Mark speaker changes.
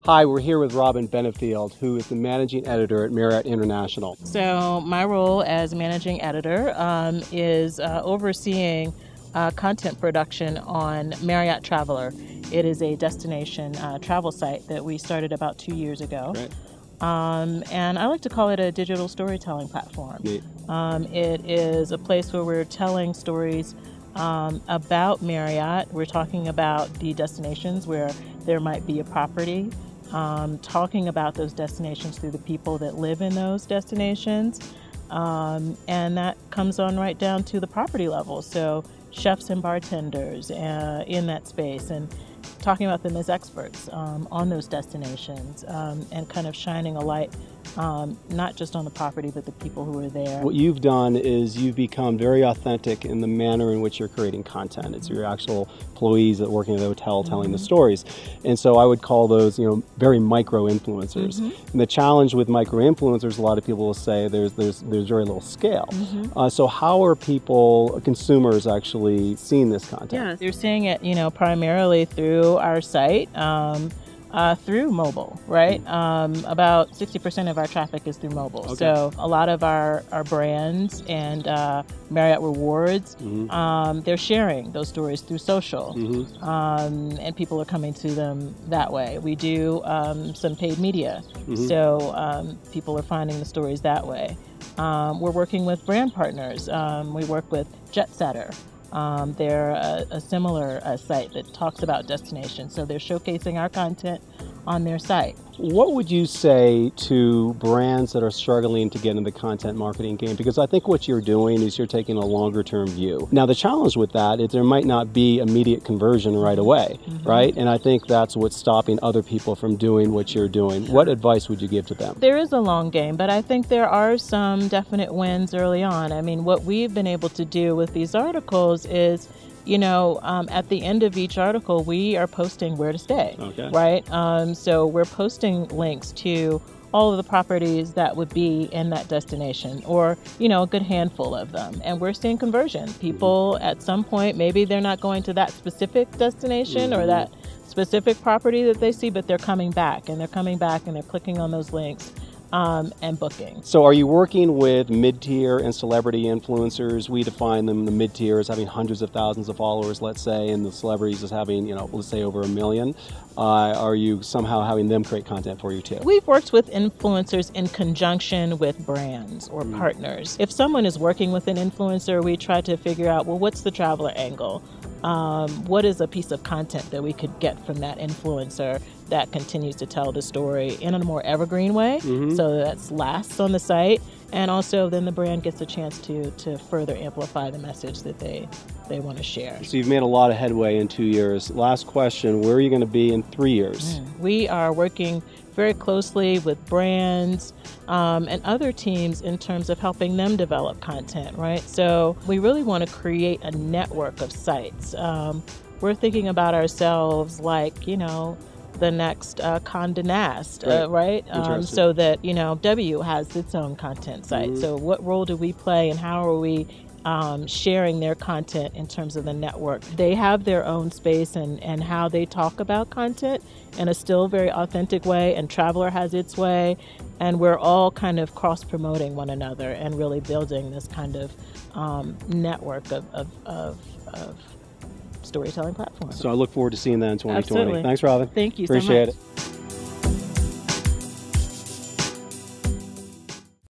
Speaker 1: Hi, we're here with Robin Bennefield, who is the managing editor at Marriott International.
Speaker 2: So my role as managing editor is overseeing content production on Marriott Traveler. It is a destination travel site that we started about 2 years ago.
Speaker 1: Great.
Speaker 2: And I like to call it a digital storytelling platform.
Speaker 1: Neat.
Speaker 2: It is a place where we're telling stories about Marriott. We're talking about the destinations where there might be a property, talking about those destinations through the people that live in those destinations. And that comes on right down to the property level. So chefs and bartenders in that space, and talking about them as experts on those destinations, and kind of shining a light not just on the property but the people who are there.
Speaker 1: What you've done is you've become very authentic in the manner in which you're creating content. It's your actual employees that working at the hotel telling the stories. And so I would call those, very micro influencers. And the challenge with micro influencers, a lot of people will say there's very little scale. So how are consumers actually seeing this content?
Speaker 2: Yeah, they're seeing it, primarily through our site, through mobile, right? About 60% of our traffic is through mobile.
Speaker 1: Okay.
Speaker 2: So a lot of our brands and Marriott Rewards, they're sharing those stories through social, and people are coming to them that way. We do some paid media, so people are finding the stories that way. We're working with brand partners. We work with Jetsetter. They're a similar site that talks about destinations, so they're showcasing our content on their site.
Speaker 1: What would you say to brands that are struggling to get in the content marketing game? Because I think what you're doing is you're taking a longer term view. Now the challenge with that is there might not be immediate conversion right away, right? And I think that's what's stopping other people from doing what you're doing. What advice would you give to them?
Speaker 2: There is a long game, but I think there are some definite wins early on. I mean, what we've been able to do with these articles is, at the end of each article, we are posting where to stay, right? So we're posting links to all of the properties that would be in that destination, or, a good handful of them. And we're seeing conversion. People at some point, maybe they're not going to that specific destination or that specific property that they see, but they're coming back and they're clicking on those links. And booking.
Speaker 1: So are you working with mid-tier and celebrity influencers? We define them, the mid-tier as having hundreds of thousands of followers, let's say, and the celebrities as having, let's say over 1 million. Are you somehow having them create content for you too?
Speaker 2: We've worked with influencers in conjunction with brands or partners. If someone is working with an influencer, we try to figure out, well, what's the traveler angle? What is a piece of content that we could get from that influencer that continues to tell the story in a more evergreen way, so that lasts on the site, and also then the brand gets a chance to further amplify the message that they want to share.
Speaker 1: So you've made a lot of headway in 2 years. Last question, where are you going to be in 3 years?
Speaker 2: We are working very closely with brands and other teams in terms of helping them develop content, right? So we really want to create a network of sites. We're thinking about ourselves like, the next Condé Nast, right? So that, W has its own content site. So what role do we play, and how are we sharing their content in terms of the network? They have their own space and how they talk about content in a still very authentic way, and Traveler has its way, and we're all kind of cross-promoting one another and really building this kind of network of storytelling platforms.
Speaker 1: So I look forward to seeing that in 2020.
Speaker 2: Absolutely.
Speaker 1: Thanks, Robin.
Speaker 2: Thank you
Speaker 1: Appreciate
Speaker 2: so much.
Speaker 1: it.